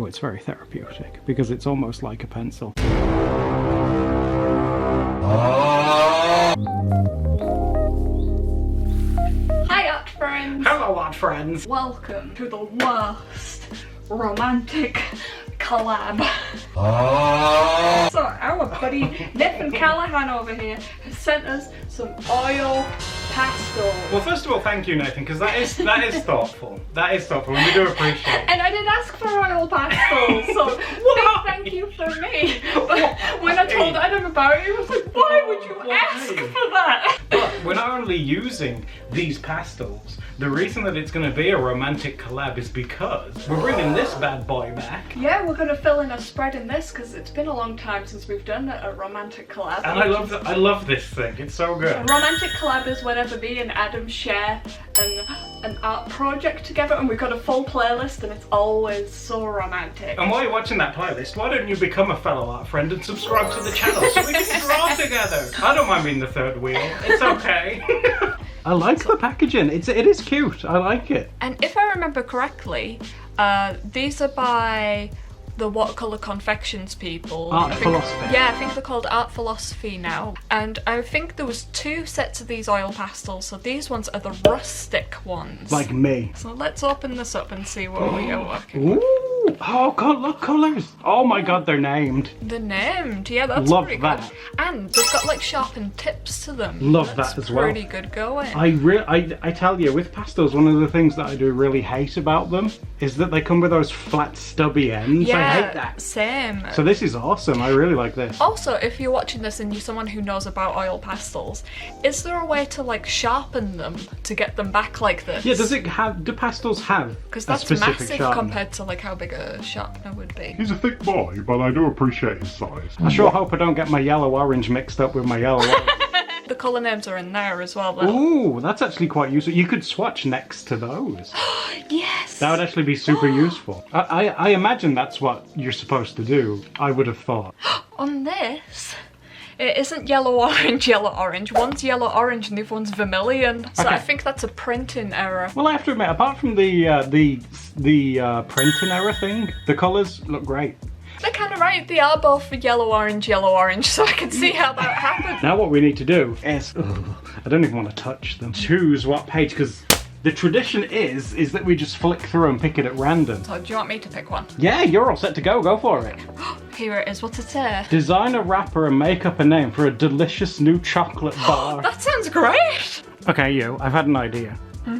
it's very therapeutic because it's almost like a pencil. Hi art friends! Hello art friends! Welcome to the worst romantic collab. So our buddy Nathan Callahan over here has sent us some oil pastels. Well, first of all, thank you, Nathan, because that is thoughtful. That is thoughtful, and we do appreciate it. And I did ask for oil pastels, so big thank you for me. But when I told Adam about it, he was like, why would you ask for that? But we're not only using these pastels, the reason that it's going to be a romantic collab is because we're bringing this bad boy back. Yeah, we're going to fill in a spread in this because it's been a long time since we've done a romantic collab. And I love this thing, it's so good. A romantic collab is whenever me and Adam share an art project together, and we've got a full playlist and it's always so romantic. And while you're watching that playlist, why don't you become a fellow art friend and subscribe to the channel so we can draw together? I don't mind being the third wheel, it's okay. I like the packaging, it is cute, I like it. And if I remember correctly, these are by the Watercolour Confections people. Art Philosophy. Yeah, I think they're called Art Philosophy now. And I think there was 2 sets of these oil pastels, so these ones are the rustic ones. Like me. So let's open this up and see what we are working with. Ooh! Oh god, look, colours! Oh my god, they're named. They're named, yeah, that's Love pretty that. good. And they've got like sharpened tips to them. Love that as well. Pretty good going. I tell you, with pastels, one of the things that I do really hate about them is that they come with those flat, stubby ends. Yeah, I hate that. Same. So this is awesome. I really like this. Also, if you're watching this and you're someone who knows about oil pastels, is there a way to like sharpen them to get them back like this? Yeah, do pastels have Because a that's specific massive sharpener? compared to like how big a sharpener would be. He's a thick boy, but I do appreciate his size. I sure hope I don't get my yellow-orange mixed up with my yellow-orange. The colour names are in there as well though. Ooh, that's actually quite useful. You could swatch next to those. Yes! That would actually be super useful. I imagine that's what you're supposed to do, I would have thought. On this, it isn't yellow-orange, yellow-orange. One's yellow-orange and the other one's vermilion. So Okay. I think that's a printing error. Well, I have to admit, apart from the printing error thing, the colours look great. They're kind of right. They are both yellow-orange, yellow-orange, so I can see how that happened. Now what we need to do is, I don't even want to touch them. Choose what page, because the tradition is that we just flick through and pick it at random. So do you want me to pick one? Yeah, you're all set to go. Go for it. Here it is. What's it say? Design a wrapper and make up a name for a delicious new chocolate bar. That sounds great! Okay, I've had an idea.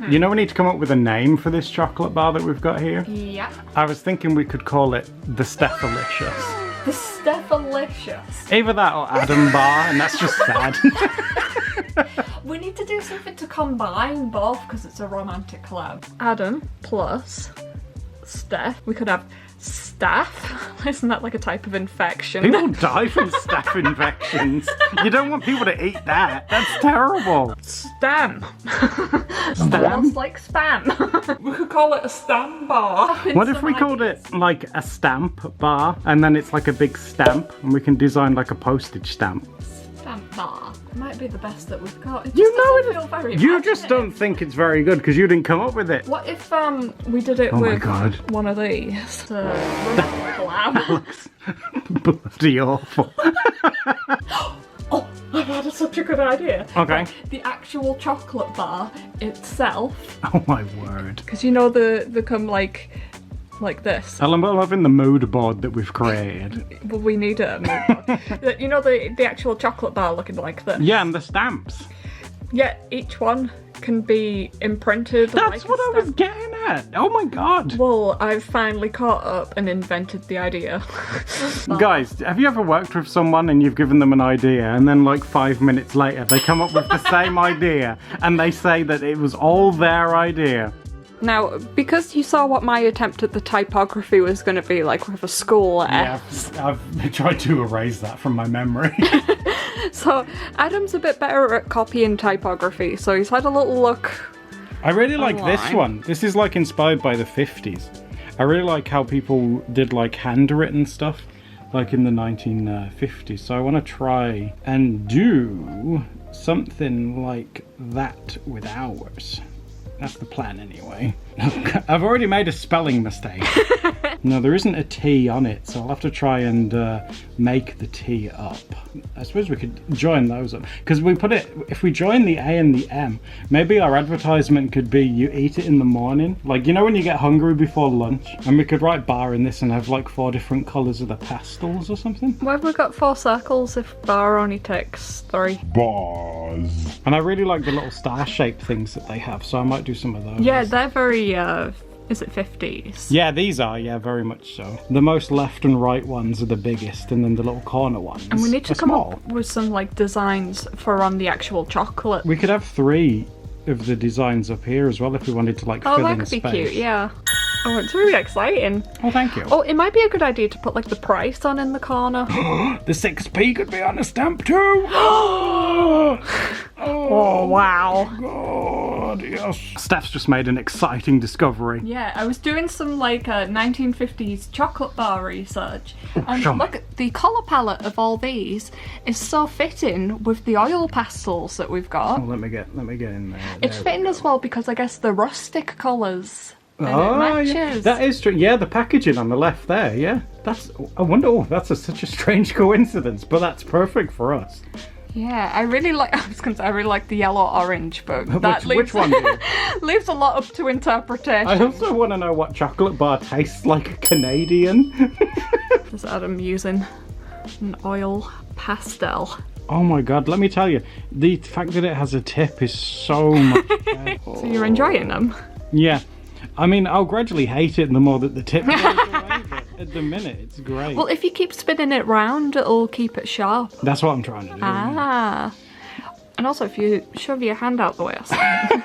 You know we need to come up with a name for this chocolate bar that we've got here? Yeah. I was thinking we could call it the Stephalicious. The Stephalicious. Either that or Adam Bar, and that's just sad. We need to do something to combine both because it's a romantic collab. Adam plus Steph. We could have staph. Isn't that like a type of infection? People die from staph infections. You don't want people to eat that. That's terrible. Stam. Stam? Sounds like spam. We could call it a stam bar. What if we called it like a stamp bar and then it's like a big stamp and we can design like a postage stamp? Stamp bar. Might be the best that we've got. It just You know doesn't feel very You just imaginative. don't think it's very good because you didn't come up with it. What if we did it Oh my with God. one of these? Collab. Bloody awful. Oh, I've had such a good idea. Okay. The actual chocolate bar itself, Oh my word. because you know they come like this. I'm loving the mood board that we've created. Well, we need it. You know the actual chocolate bar looking like this. Yeah, and the stamps. Yeah, each one can be imprinted. That's like a what I was stamp. getting at. Oh my god. Well, I've finally caught up and invented the idea. Guys, have you ever worked with someone and you've given them an idea and then like 5 minutes later they come up with the same idea and they say that it was all their idea? Now, because you saw what my attempt at the typography was going to be like with a school S. Yeah, I've tried to erase that from my memory. So Adam's a bit better at copying typography, so he's had a little look. I really like this Online. one. This is like inspired by the 50s. I really like how people did like handwritten stuff like in the 1950s. So I want to try and do something like that with ours. That's the plan anyway. I've already made a spelling mistake. No, there isn't a T on it, so I'll have to try and make the T up. I suppose we could join those up. Because we put it, if we join the A and the M, maybe our advertisement could be you eat it in the morning. Like, you know when you get hungry before lunch? And we could write bar in this and have like 4 different colours of the pastels or something. Why have we got 4 circles if bar only takes 3? Bars. And I really like the little star-shaped things that they have, so I might do some of those. Yeah, they're very, is it 50s? Yeah, these are, yeah, very much so. The most left and right ones are the biggest, and then the little corner ones And we need to are come small. up with some like designs for on the actual chocolate. We could have 3 of the designs up here as well if we wanted to like Oh, fill that in could be space. cute, yeah. Oh, it's really exciting. Oh, thank you. Oh, it might be a good idea to put like the price on in the corner. The 6p could be on a stamp too. Oh, wow. God, yes. Steph's just made an exciting discovery. Yeah, I was doing some like 1950s chocolate bar research, and show me. look, the colour palette of all these is so fitting with the oil pastels that we've got. Oh, let me get in there. It's There we fitting go. as well because I guess the rustic colours. And Oh, it matches. yeah. That is true. Yeah, the packaging on the left there, yeah. That's, I wonder, oh, that's such a strange coincidence, but that's perfect for us. Yeah, I really like. I was gonna say I really like the yellow orange, but that Which one do you? leaves a lot up to interpretation. I also want to know what chocolate bar tastes like a Canadian. Is Adam using an oil pastel? Oh my god, let me tell you, the fact that it has a tip is so much better. So you're enjoying them? Yeah. I mean, I'll gradually hate it the more that the tip goes away, but at the minute, it's great. Well, if you keep spinning it round, it'll keep it sharp. That's what I'm trying to do. Ah. And also, if you shove your hand out the way or something.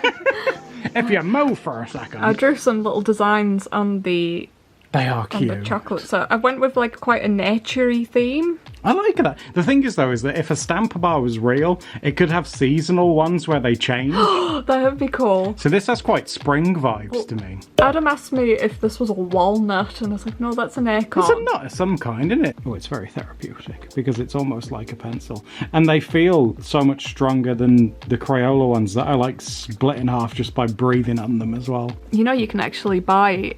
If you move for a second. I drew some little designs on the They are on the cute. chocolate, so I went with like quite a naturey theme. I like that. The thing is, though, is that if a stamp bar was real, it could have seasonal ones where they change. That would be cool. So this has quite spring vibes to me. Adam asked me if this was a walnut, and I was like, no, that's an acorn. It's a nut of some kind, isn't it? Oh, it's very therapeutic because it's almost like a pencil. And they feel so much stronger than the Crayola ones that I like split in half just by breathing on them as well. You know, you can actually buy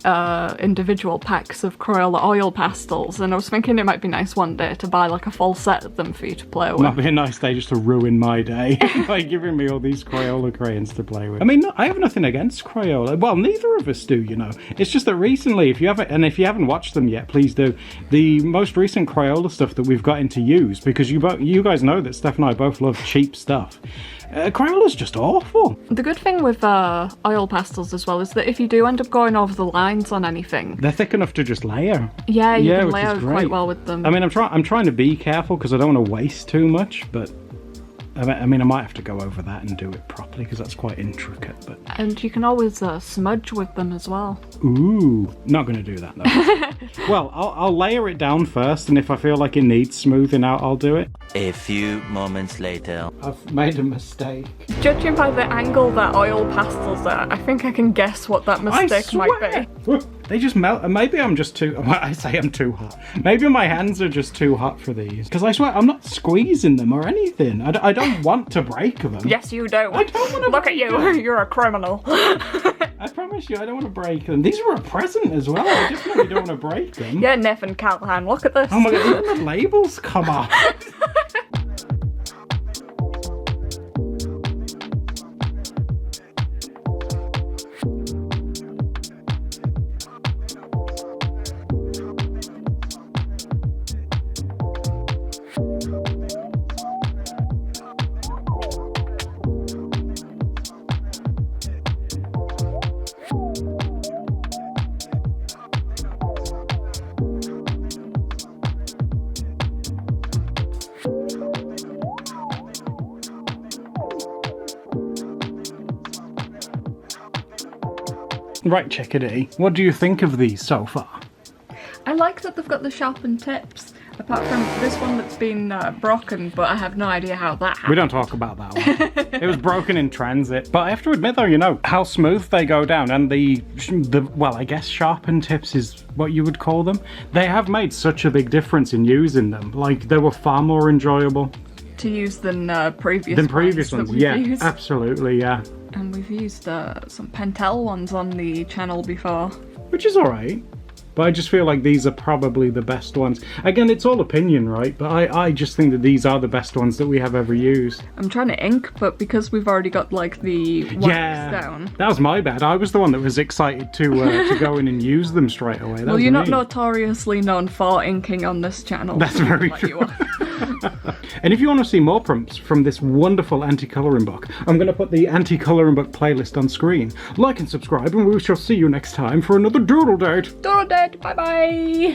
individual packs of Crayola oil pastels, and I was thinking it might be nice one day to buy like a full set of them for you to play with. Might be a nice day just to ruin my day by giving me all these Crayola crayons to play with. I mean, I have nothing against Crayola. Well, neither of us do, you know. It's just that recently, if you haven't watched them yet, please do. The most recent Crayola stuff that we've got into use, because you guys know that Steph and I both love cheap stuff. Crayola's just awful. The good thing with oil pastels as well is that if you do end up going over the lines on anything, They're thick enough to just layer. yeah, you can which lay is out great. quite well with them. I mean, I'm trying to be careful because I don't want to waste too much, but I mean, I might have to go over that and do it properly because that's quite intricate. But And you can always smudge with them as well. ooh, not going to do that though. Well, I'll layer it down first, and if I feel like it needs smoothing out, I'll do it. A few moments later. I've made a mistake. Judging by the angle that oil pastels are, I think I can guess what that mistake might be. They just melt, and maybe I'm just too. I say I'm too hot. Maybe my hands are just too hot for these. Because I swear I'm not squeezing them or anything. I don't want to break them. Yes, you do. I don't want to Look at you. You're a criminal. I promise you, I don't want to break them. These were a present as well. I definitely don't want to break them. Yeah, Nathan Callahan, look at this. Oh my god, even the labels come off. Right, Chickadee, what do you think of these so far? I like that they've got the sharpened tips, apart from this one that's been broken, but I have no idea how that happened. We don't talk about that one. It was broken in transit. But I have to admit though, you know, how smooth they go down, and the well, I guess sharpened tips is what you would call them. They have made such a big difference in using them. Like, they were far more enjoyable To use than previous ones. that we've Yeah, used. absolutely, yeah. And we've used some Pentel ones on the channel before. Which is alright. But I just feel like these are probably the best ones. Again, it's all opinion, right? But I just think that these are the best ones that we have ever used. I'm trying to ink, but because we've already got like the wax down. That was my bad. I was the one that was excited to go in and use them straight away. That Well, was you're not me. notoriously known for inking on this channel. That's very like true. you are. And if you want to see more prompts from this wonderful anti-colouring book, I'm going to put the anti-colouring book playlist on screen. Like and subscribe, and we shall see you next time for another Doodle Date. Doodle date. Bye bye.